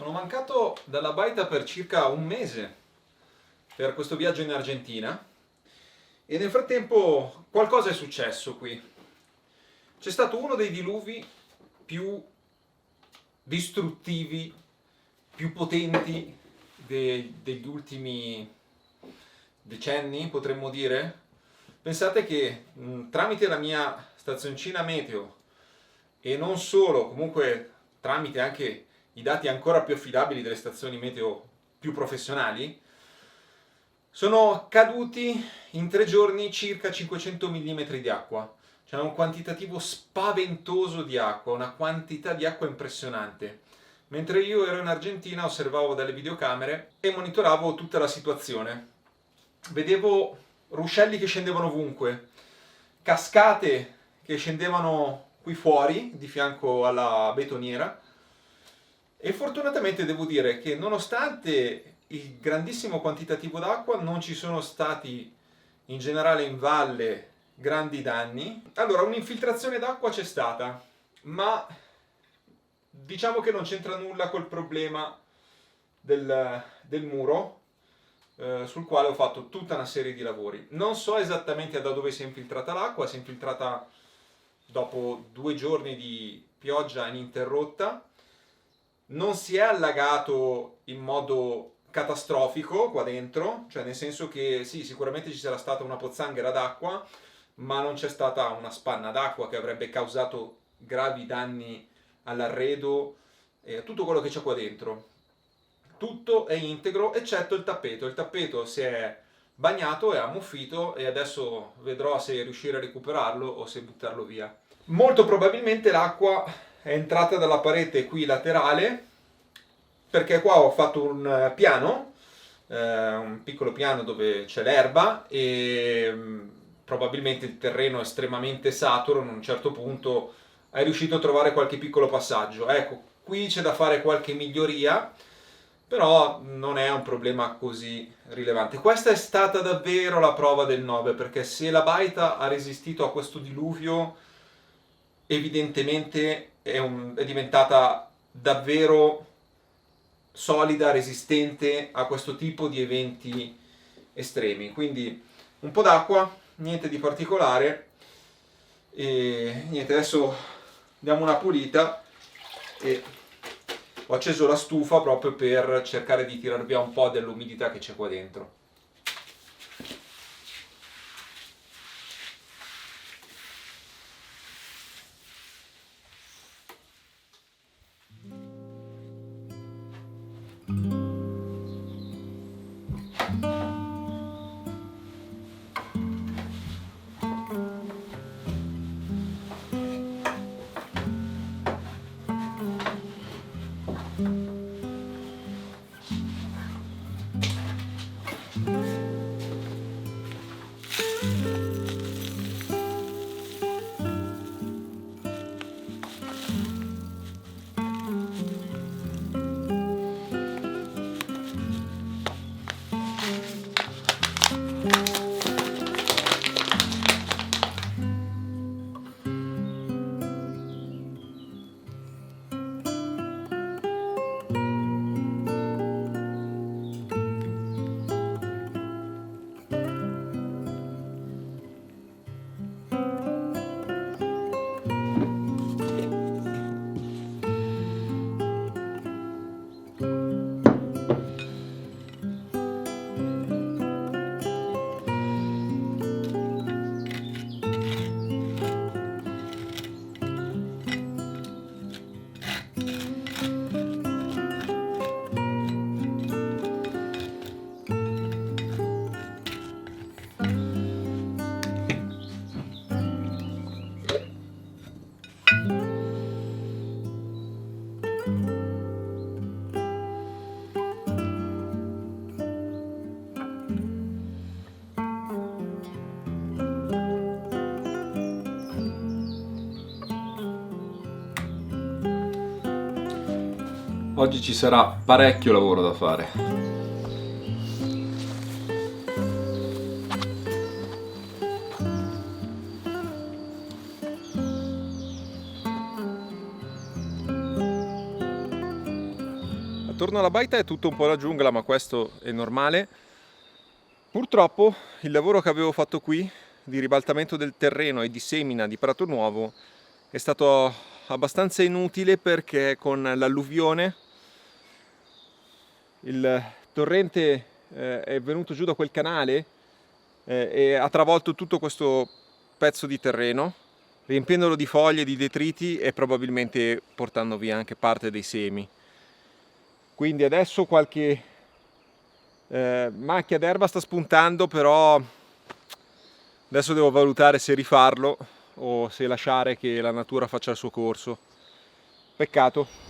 Sono mancato dalla baita per circa un mese per questo viaggio in Argentina e nel frattempo qualcosa è successo qui. C'è stato uno dei diluvi più distruttivi, più potenti degli ultimi decenni, potremmo dire. Pensate che tramite la mia stazioncina meteo e non solo, comunque tramite anche i dati ancora più affidabili delle stazioni meteo più professionali, sono caduti in 3 giorni circa 500 mm di acqua. C'è un quantitativo spaventoso di acqua, una quantità di acqua impressionante. Mentre io ero in Argentina osservavo dalle videocamere e monitoravo tutta la situazione. Vedevo ruscelli che scendevano ovunque, cascate che scendevano qui fuori, di fianco alla betoniera, e fortunatamente devo dire che nonostante il grandissimo quantitativo d'acqua non ci sono stati in generale in valle grandi danni. Allora, un'infiltrazione d'acqua c'è stata, ma diciamo che non c'entra nulla col problema del muro, sul quale ho fatto tutta una serie di lavori. Non so esattamente da dove si è infiltrata l'acqua, si è infiltrata dopo 2 giorni di pioggia ininterrotta. Non si è allagato in modo catastrofico qua dentro, cioè nel senso che sì, sicuramente ci sarà stata una pozzanghera d'acqua, ma non c'è stata una spanna d'acqua che avrebbe causato gravi danni all'arredo e a tutto quello che c'è qua dentro. Tutto è integro eccetto il tappeto. Il tappeto si è bagnato e ammuffito e adesso vedrò se riuscire a recuperarlo o se buttarlo via. Molto probabilmente l'acqua è entrata dalla parete qui laterale, perché qua ho fatto un piano, un piccolo piano dove c'è l'erba e probabilmente il terreno è estremamente saturo. In un certo punto è riuscito a trovare qualche piccolo passaggio. Ecco, qui c'è da fare qualche miglioria, però non è un problema così rilevante. Questa è stata davvero la prova del 9, perché se la baita ha resistito a questo diluvio, evidentemente è diventata davvero solida, resistente a questo tipo di eventi estremi. Quindi un po' d'acqua, niente di particolare, e niente, adesso diamo una pulita e ho acceso la stufa proprio per cercare di tirar via un po' dell'umidità che c'è qua dentro. Oggi ci sarà parecchio lavoro da fare. Attorno alla baita è tutto un po' la giungla, ma questo è normale. Purtroppo il lavoro che avevo fatto qui di ribaltamento del terreno e di semina di prato nuovo è stato abbastanza inutile, perché con l'alluvione il torrente è venuto giù da quel canale e ha travolto tutto questo pezzo di terreno, riempiendolo di foglie, di detriti e probabilmente portando via anche parte dei semi. Quindi adesso qualche macchia d'erba sta spuntando, però adesso devo valutare se rifarlo o se lasciare che la natura faccia il suo corso. Peccato.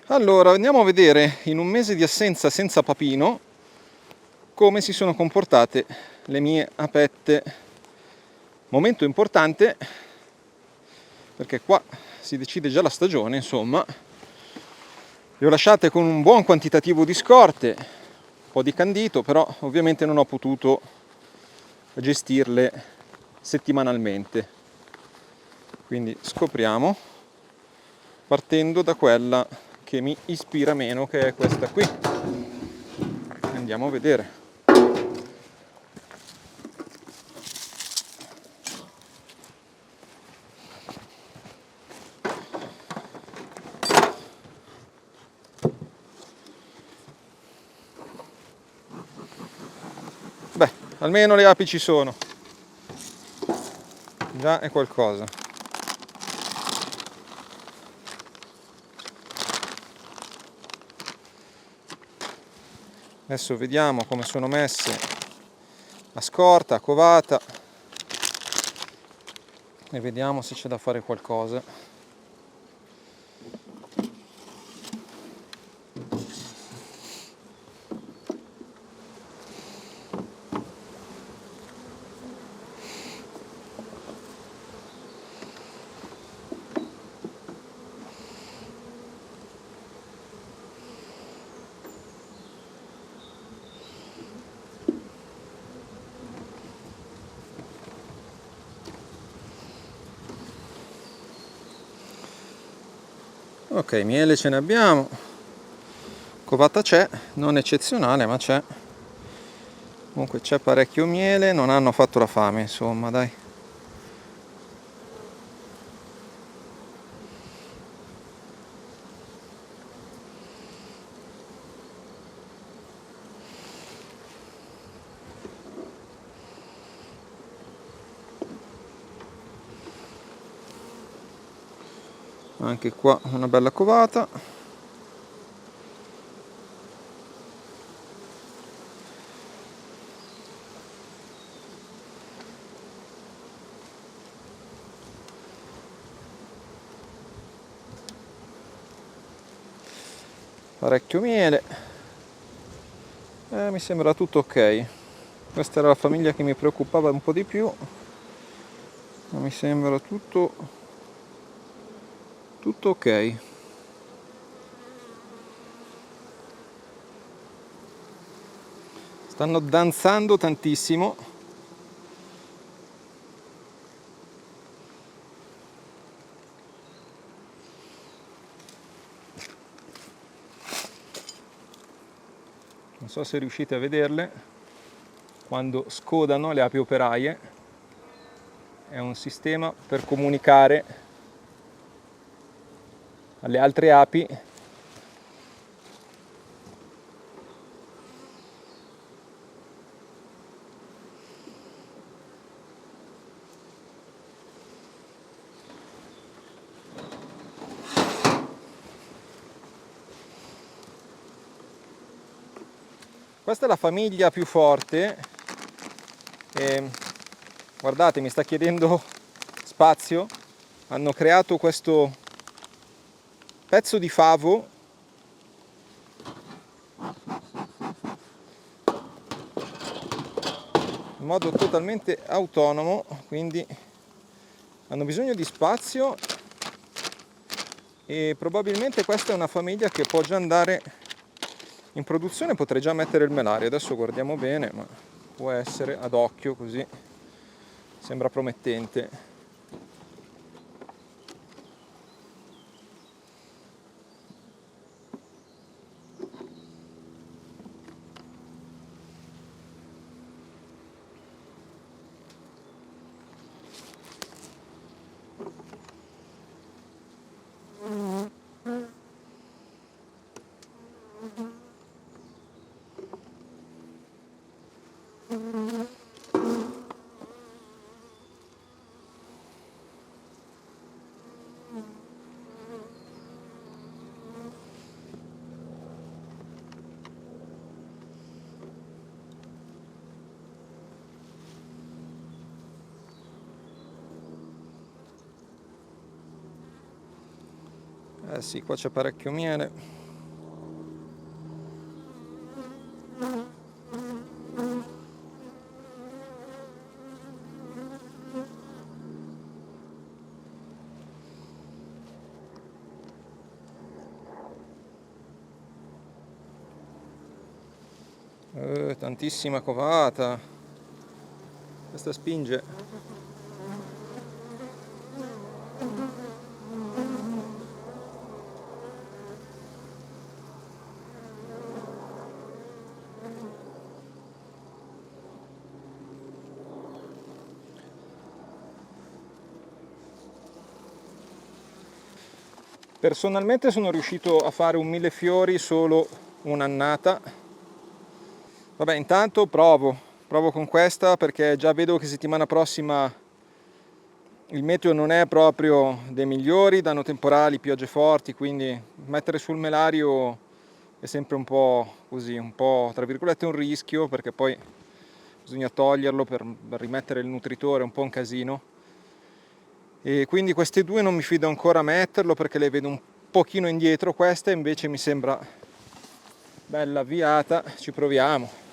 Allora, andiamo a vedere in un mese di assenza senza Papino come si sono comportate le mie apette. Momento importante perché qua si decide già la stagione, insomma. Le ho lasciate con un buon quantitativo di scorte, un po' di candito, però ovviamente non ho potuto gestirle settimanalmente. Quindi scopriamo partendo da quella che mi ispira meno, che è questa qui. Andiamo a vedere. Beh, almeno le api ci sono. Già è qualcosa. Adesso vediamo come sono messe a scorta, a covata e vediamo se c'è da fare qualcosa. Ok, miele ce ne abbiamo, covata c'è, non eccezionale ma c'è. Comunque c'è parecchio miele, non hanno fatto la fame, insomma, dai. Anche qua una bella covata. Parecchio miele. Mi sembra tutto ok. Questa era la famiglia che mi preoccupava un po' di più, ma mi sembra tutto ok. Stanno danzando tantissimo. Non so se riuscite a vederle quando scodano le api operaie. È un sistema per comunicare alle altre api Questa è la famiglia più forte e guardate, mi sta chiedendo spazio. Hanno creato questo pezzo di favo in modo totalmente autonomo, quindi hanno bisogno di spazio e probabilmente questa è una famiglia che può già andare in produzione. Potrei già mettere il melario, adesso guardiamo bene, ma può essere ad occhio, così sembra promettente. Eh sì, qua c'è parecchio miele. Tantissima covata. Questa spinge. Personalmente sono riuscito a fare un millefiori solo un'annata. Vabbè, intanto provo con questa perché già vedo che settimana prossima il meteo non è proprio dei migliori, danno temporali, piogge forti, quindi mettere sul melario è sempre un po' così, un po' tra virgolette un rischio, perché poi bisogna toglierlo per rimettere il nutritore, è un po' un casino. E quindi queste due non mi fido ancora a metterlo perché le vedo un pochino indietro. Questa invece mi sembra bella avviata, ci proviamo.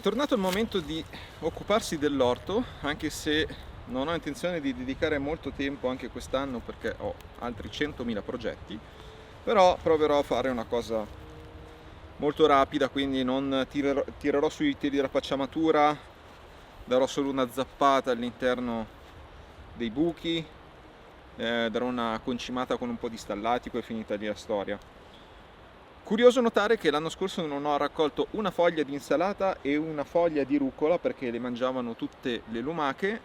È tornato il momento di occuparsi dell'orto, anche se non ho intenzione di dedicare molto tempo anche quest'anno perché ho altri 100.000 progetti, però proverò a fare una cosa molto rapida, quindi non tirerò sui teli della pacciamatura, darò solo una zappata all'interno dei buchi, darò una concimata con un po' di stallatico e finita lì la storia. Curioso notare che l'anno scorso non ho raccolto una foglia di insalata e una foglia di rucola perché le mangiavano tutte le lumache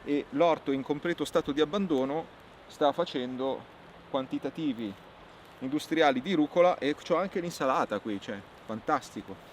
e l'orto in completo stato di abbandono sta facendo quantitativi industriali di rucola e c'ho anche l'insalata qui, cioè fantastico.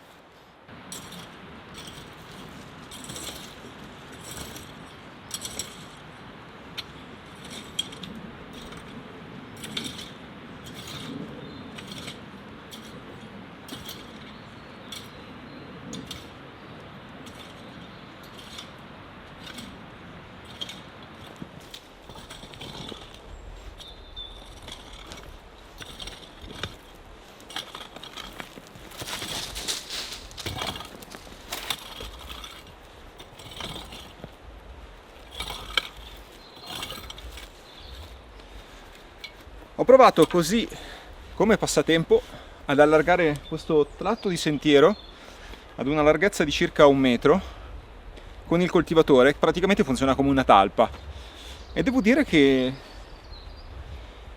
Ho provato così come passatempo ad allargare questo tratto di sentiero ad una larghezza di circa 1 metro con il coltivatore, praticamente funziona come una talpa e devo dire che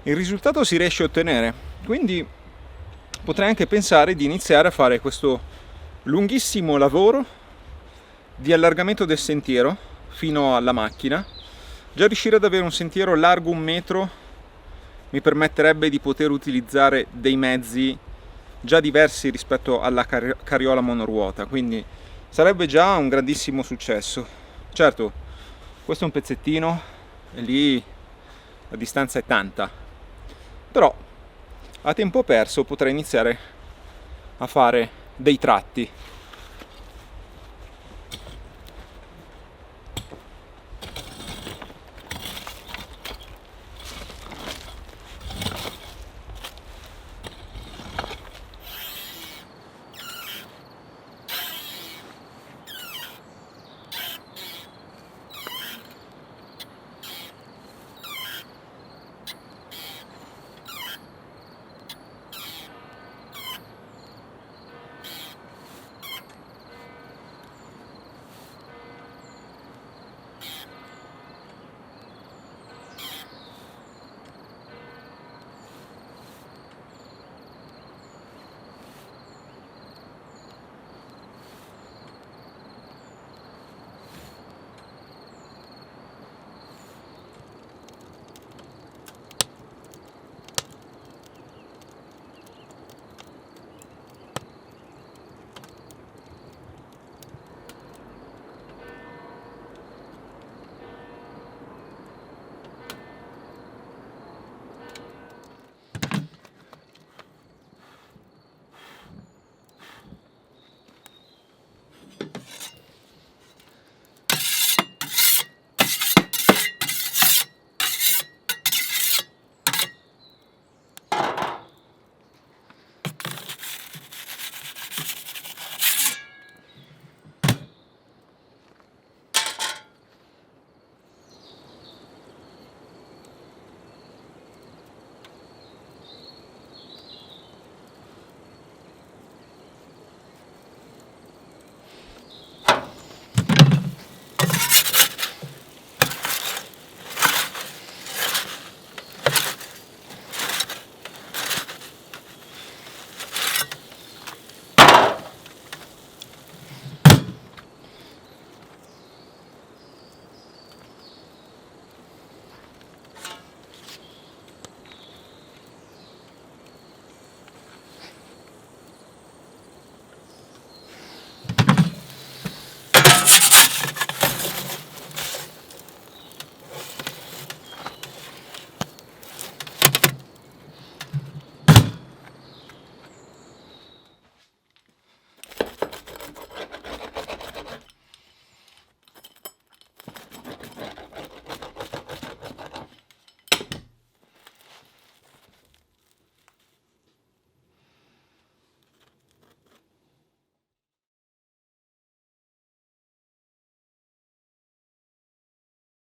il risultato si riesce a ottenere, quindi potrei anche pensare di iniziare a fare questo lunghissimo lavoro di allargamento del sentiero fino alla macchina. Già riuscire ad avere un sentiero largo 1 metro mi permetterebbe di poter utilizzare dei mezzi già diversi rispetto alla carriola monoruota, quindi sarebbe già un grandissimo successo. Certo, questo è un pezzettino e lì la distanza è tanta, però a tempo perso potrei iniziare a fare dei tratti